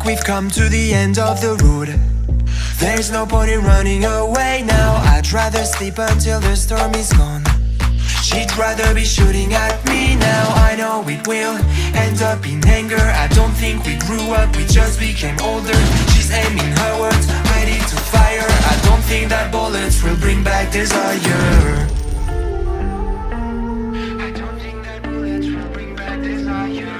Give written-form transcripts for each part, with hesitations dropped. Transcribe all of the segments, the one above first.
like we've come to the end of the road. There's no point in running away now. I'd rather sleep until the storm is gone. She'd rather be shooting at me now. I know it will end up in anger. I don't think we grew up, we just became older. She's aiming her words, ready to fire. I don't think that bullets will bring back desire. I don't think that bullets will bring back desire.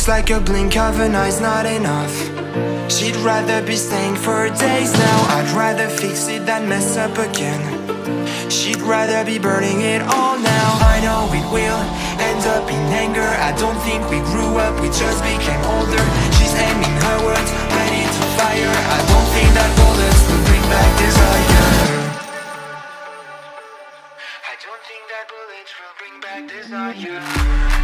Like a blink of an eye's not enough. She'd rather be staying for days now. I'd rather fix it than mess up again. She'd rather be burning it all now. I know it will end up in anger. I don't think we grew up, we just became older. She's aiming her words, ready to fire. I don't think that bullets will bring back desire. I don't think that bullets will bring back desire.